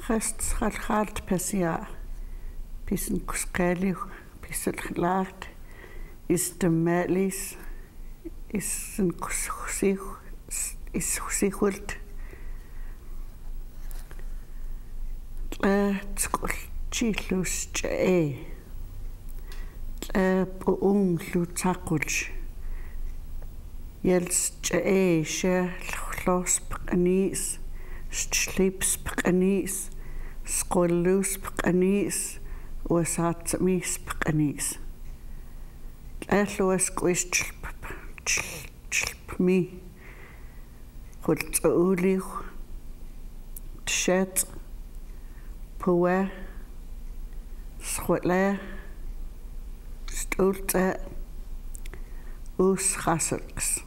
Khast pesia pisen kuskeli piselart is de melis is een kusig is kusigult chilus che lutakul Jels she los panis sleeps panis skolus panis wasat mis panis Los quist me hult ulig shet poe schwtle stolte us hasels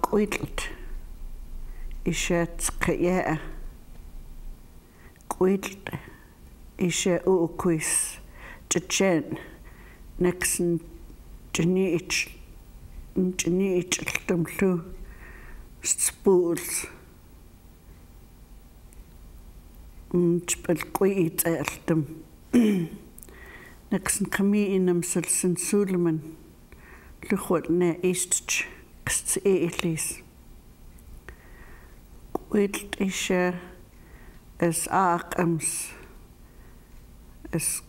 quidlt ishet kaya quidlt ishe uquis tchen nexen genich tumlu spools spelquit eltum nexen kami inam selsen sulman luchot ne ist Elis. Wilt ishe as arkams as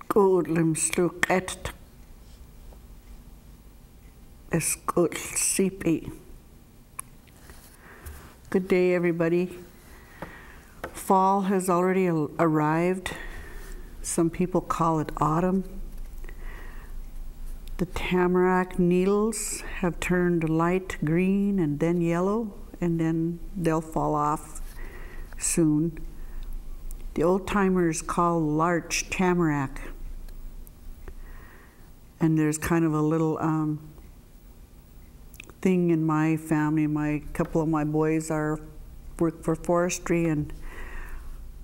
golems look at as good CP. Good day, everybody. Fall has already arrived. Some people call it autumn. The tamarack needles have turned light green and then yellow, and then they'll fall off soon. The old-timers call larch tamarack. And there's kind of a little thing in my family. Couple of my boys work for forestry, and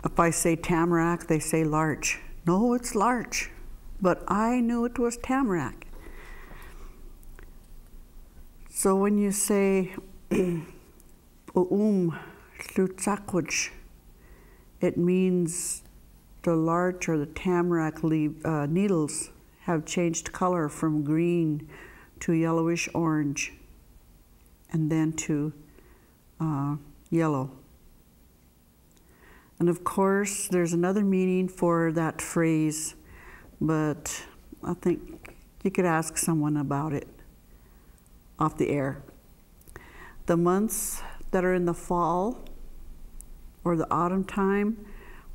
if I say tamarack, they say larch. No, it's larch, but I knew it was tamarack. So when you say lutsakwich, it means the larch or the tamarack needles have changed color from green to yellowish orange and then to yellow. And of course, there's another meaning for that phrase, but I think you could ask someone about it off the air. The months that are in the fall or the autumn time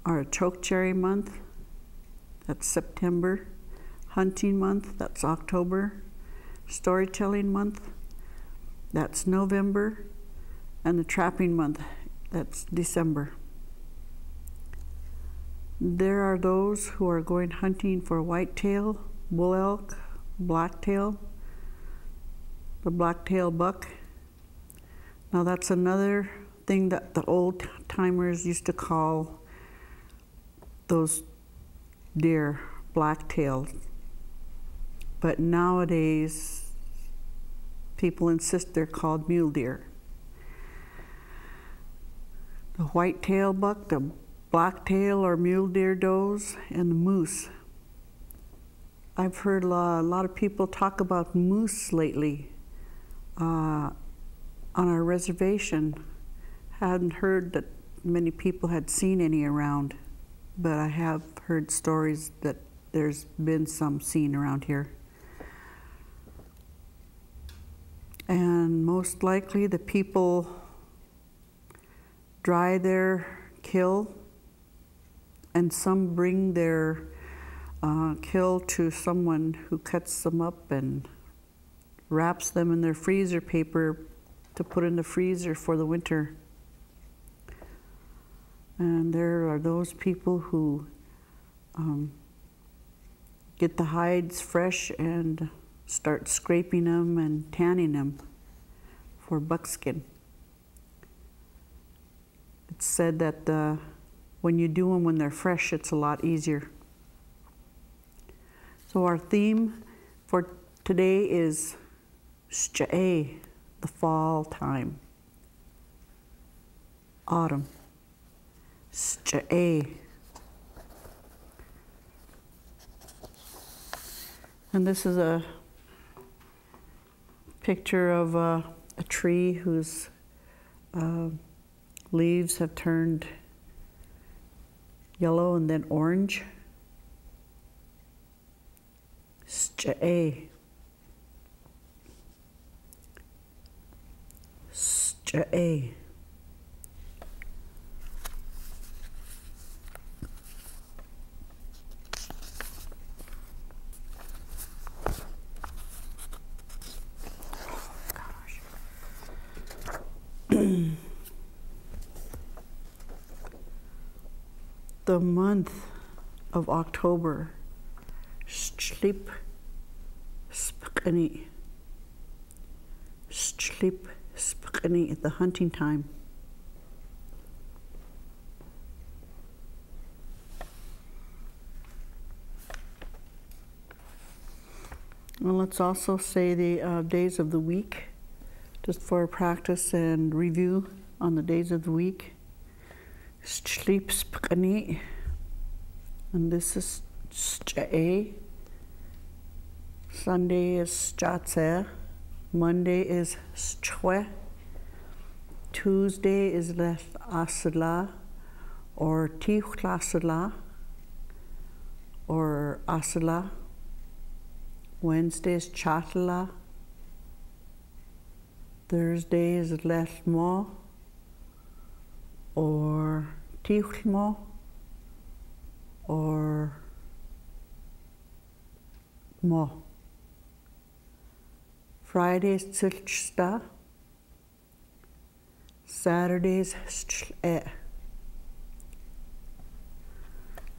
are chokecherry month, that's September, hunting month, that's October, storytelling month, that's November, and the trapping month, that's December. There are those who are going hunting for whitetail, bull elk, blacktail, the blacktail buck. Now that's another thing that the old timers used to call those deer, blacktails. But nowadays, people insist they're called mule deer. The whitetail buck, the blacktail or mule deer does, and the moose. I've heard a lot of people talk about moose lately. On our reservation, hadn't heard that many people had seen any around, but I have heard stories that there's been some seen around here. And most likely the people dry their kill, and some bring their kill to someone who cuts them up and wraps them in their freezer paper to put in the freezer for the winter. And there are those people who get the hides fresh and start scraping them and tanning them for buckskin. It's said that when you do them when they're fresh, it's a lot easier. So our theme for today is the fall time, autumn. SKC. And this is a picture of a tree whose leaves have turned yellow and then orange. SKC. SKC. The month of October, sleep, spkani, sleep, spkani, at the hunting time. Well, let's also say the days of the week, just for practice and review on the days of the week. Sleep, spkani, and this is SKC. Sunday is SKC. Monday is SKC. Tuesday is leth asla, or tichlasla, or asla. Wednesday is chatla. Thursday is leth mo, or tichmo, or mo. Friday is tsilchsta. Saturday is SKC.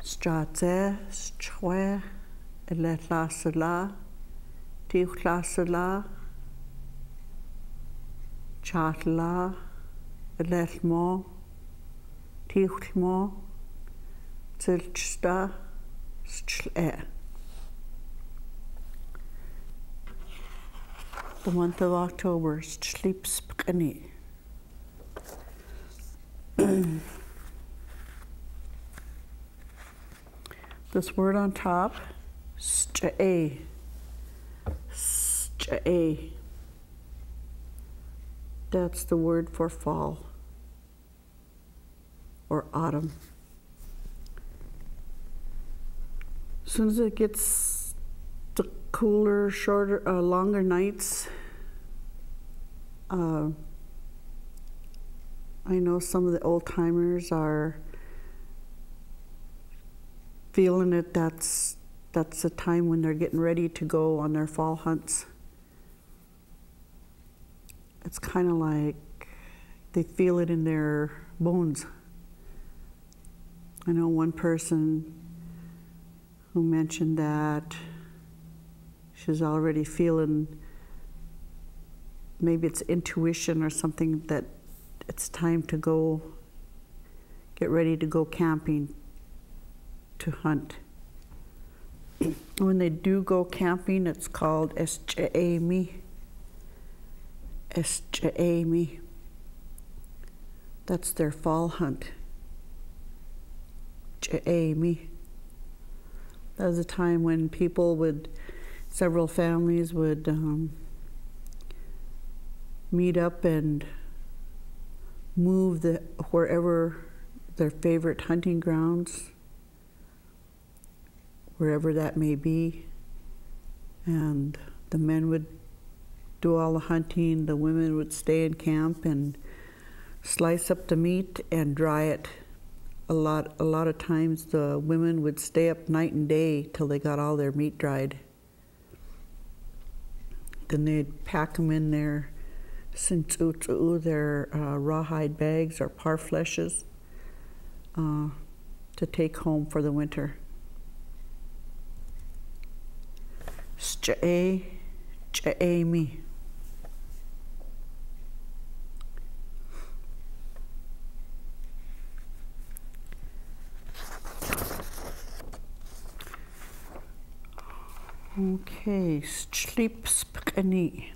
SKC, SKC, letlasla, tichlasla, chatla, lethmo, tichmo, tsilchsta, SKC. The month of October, sleep, spkani. This word on top, SKC. SKC. That's the word for fall or autumn. As soon as it gets the cooler, shorter, longer nights, I know some of the old timers are feeling it. That's the time when they're getting ready to go on their fall hunts. It's kind of like they feel it in their bones. I know one person who mentioned that she's already feeling, maybe it's intuition or something, that it's time to go, get ready to go camping, to hunt. When they do go camping, it's called SKC. SKC. That's their fall hunt. SKC. That was a time when people would, several families would meet up and move wherever their favorite hunting grounds, wherever that may be, and the men would do all the hunting, the women would stay in camp and slice up the meat and dry it. A lot of times the women would stay up night and day till they got all their meat dried. Then they'd pack them in their their rawhide bags or parfleshes to take home for the winter. SKC. Okay, sleep, spkani.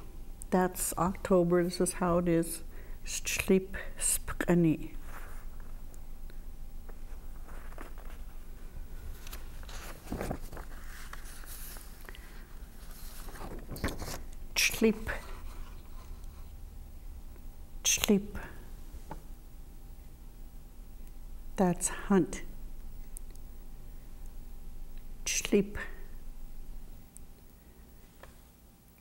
That's October. This is how it is. Sleep, spkani. sleep, sleep. That's hunt. Sleep.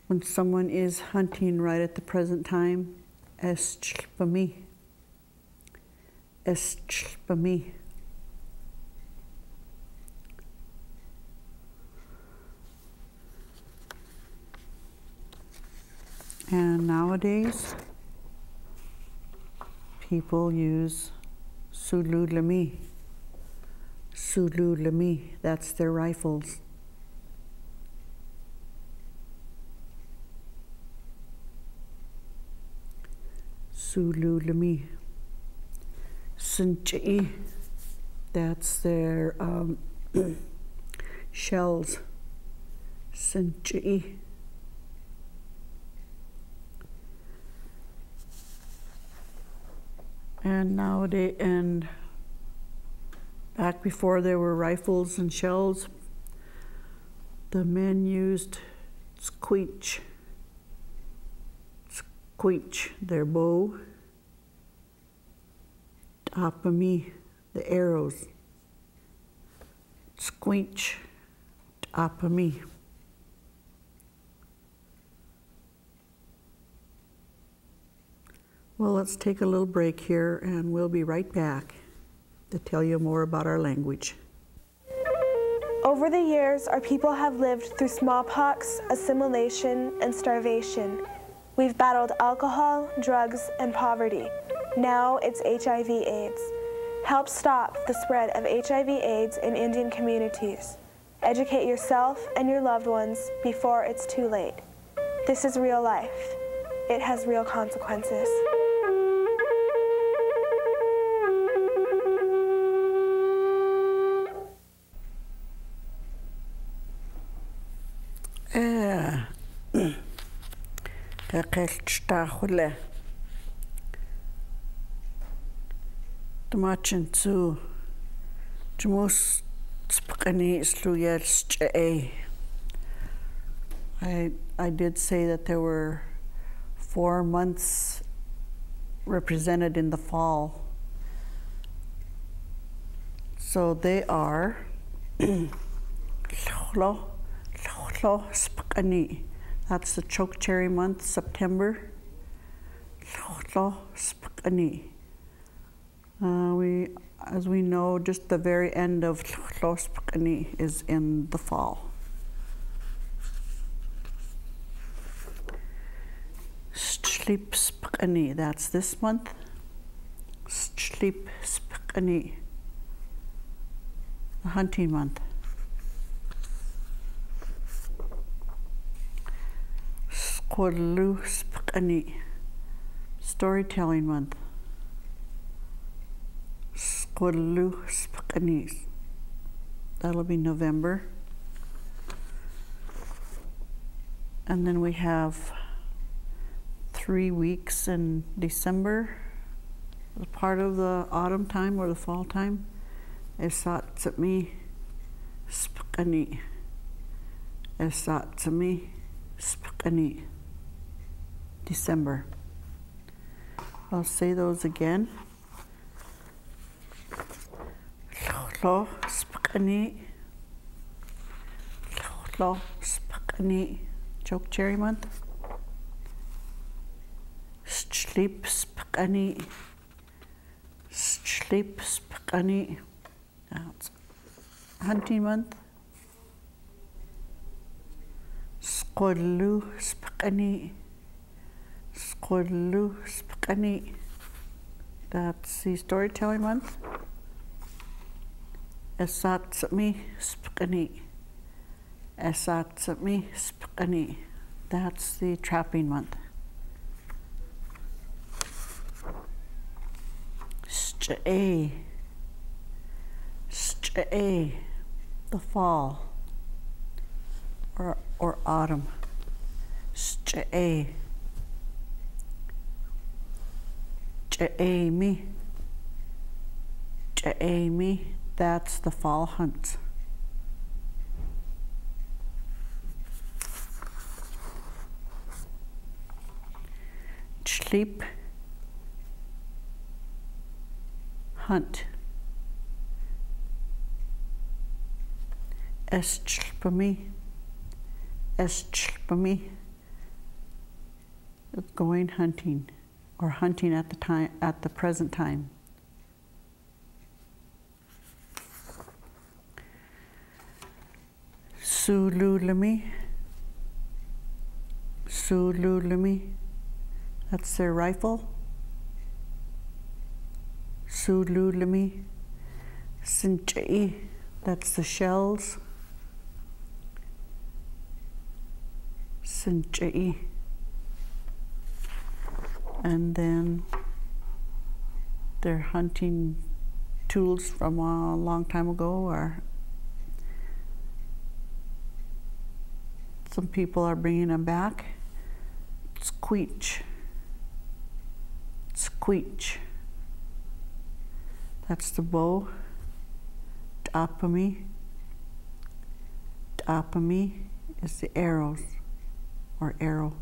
When someone is hunting right at the present time, es chlpami. Es chlpami. And nowadays, people use sululami. Sululami, that's their rifles. Sululami. Sunchai, that's their shells. Sunchai. And nowadays, and back before there were rifles and shells, the men used squeech. Squeech, their bow. Tapami, the arrows. Squeech, tapami. Well, let's take a little break here and we'll be right back to tell you more about our language. Over the years, our people have lived through smallpox, assimilation, and starvation. We've battled alcohol, drugs, and poverty. Now it's HIV/AIDS. Help stop the spread of HIV/AIDS in Indian communities. Educate yourself and your loved ones before it's too late. This is real life. It has real consequences. Kakilchtachule. Tamachin tsu. Jumus spakani sluyel. I did say that there were 4 months represented in the fall. So they are spakani. That's the chokecherry month, September. As we know, just the very end of is in the fall. Sleep, that's this month. Sleep, the hunting month. Storytelling month. That'll be November. And then we have 3 weeks in December, part of the autumn time or the fall time. Esatsami spkani. Esatsami spkani. December. I'll say those again. Lo spkani. Lo spkani. Chokecherry month. Sleep spkani. Sleep spkani. That's hunting month. Skollu spkani. Skollu spkani. That's the storytelling month. Esatsami spkani. Esatsami spkani. That's the trapping month. S'ch'e. S'ch'e. The fall. Or autumn. S'ch'e. J'emi. J'emi. That's the fall hunt. sleep, hunt. Eschpami, going hunting, or hunting at the time, at the present time. Sululami, that's their rifle. Sululami, Sinchai, that's the shells. Sinchai. And then their hunting tools from a long time ago are, some people are bringing them back. Squeech. That's the bow. Tapami is the arrows, or arrow.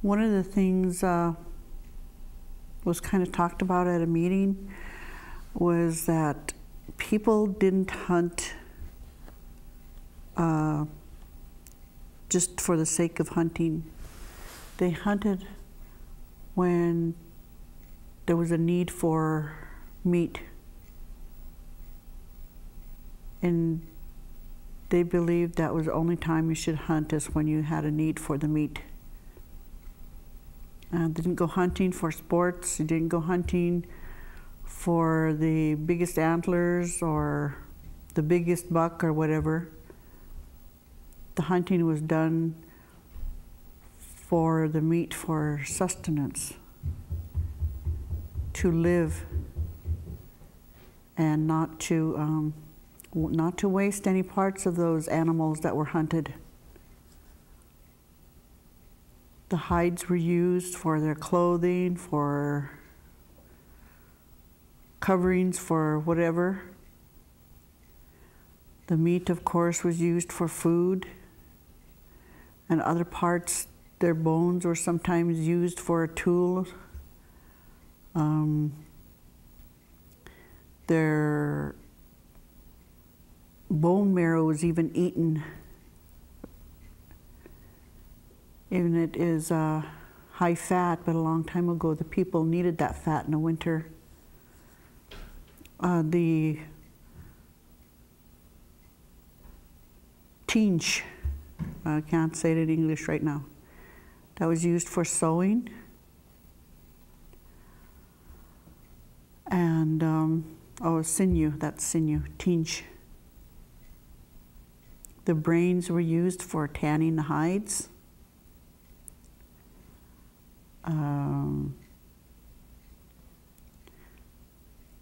One of the things was kind of talked about at a meeting was that people didn't hunt just for the sake of hunting. They hunted when there was a need for meat. And they believed that was the only time you should hunt, is when you had a need for the meat. They didn't go hunting for sports. They didn't go hunting for the biggest antlers or the biggest buck or whatever. The hunting was done for the meat, for sustenance, to live, and not to waste any parts of those animals that were hunted. The hides were used for their clothing, for coverings, for whatever. The meat, of course, was used for food, and other parts, their bones were sometimes used for a tool. Their bone marrow was even eaten. Even it is high fat, but a long time ago the people needed that fat in the winter. The tinge, I can't say it in English right now, that was used for sewing. And, sinew, that's sinew, tinge. The brains were used for tanning the hides.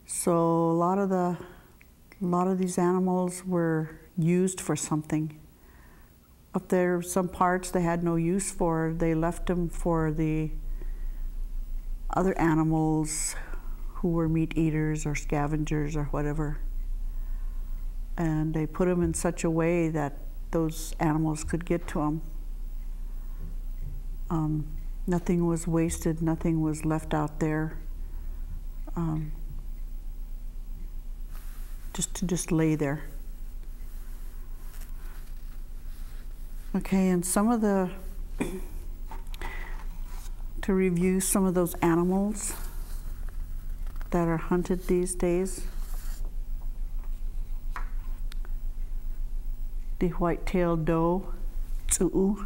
So a lot of these animals were used for something. If there were some parts they had no use for, they left them for the other animals who were meat eaters or scavengers or whatever. And they put them in such a way that those animals could get to them. Nothing was wasted, nothing was left out there. Just lay there. Okay, and some of the, to review some of those animals that are hunted these days. The white-tailed doe, tsu'u.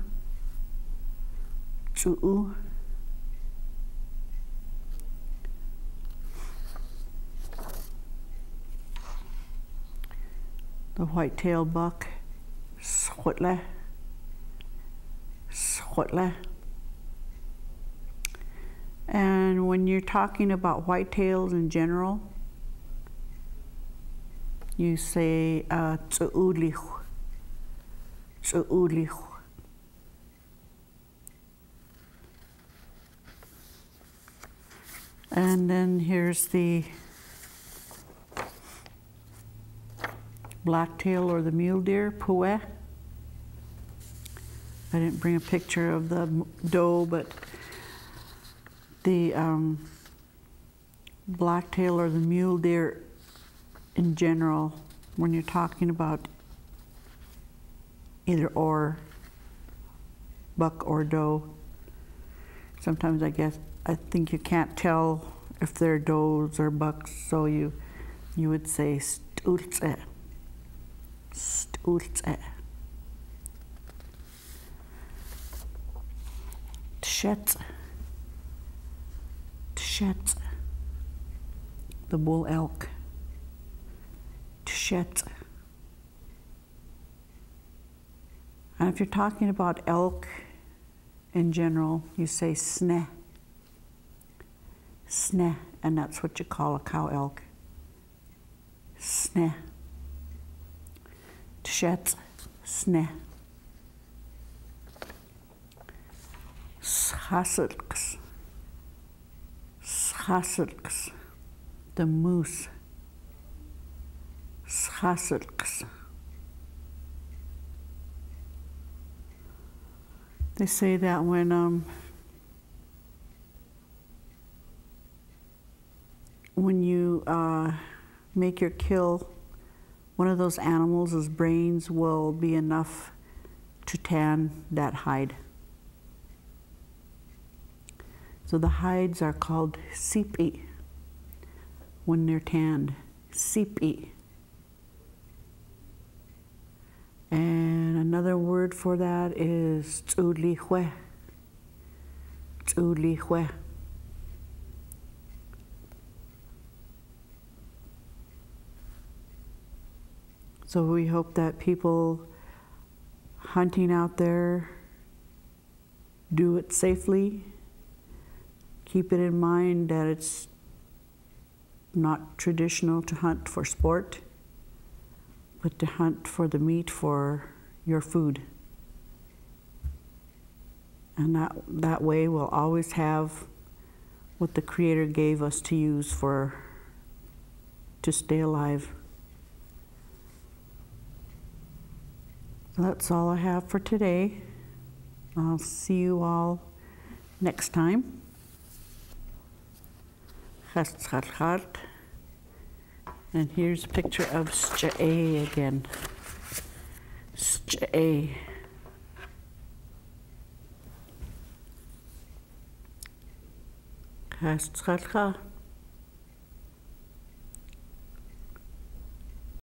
The white-tailed buck, squatle. And when you're talking about whitetails in general, you say tsu'ulich. And then here's the blacktail or the mule deer, pueh. I didn't bring a picture of the doe, but the blacktail or the mule deer in general, when you're talking about either or, buck or doe, sometimes I think you can't tell if they're does or bucks, so you would say stulze, stulze. Tschetz, tschetz, the bull elk, tschetz. And if you're talking about elk in general, you say sneh, sneh, and that's what you call a cow elk, sneh, tschetz, sneh. Schaselks, schaselks, the moose, schaselks. They say that when you make your kill, one of those animals' brains will be enough to tan that hide. So the hides are called sipi when they're tanned, sipi. And another word for that is tsulihue, tsulihue. So we hope that people hunting out there do it safely. Keep it in mind that it's not traditional to hunt for sport, but to hunt for the meat for your food. And that way we'll always have what the Creator gave us to use to stay alive. So that's all I have for today. I'll see you all next time. And here's a picture of S'Ja'e again. S'Ja'e. S'Ja'e.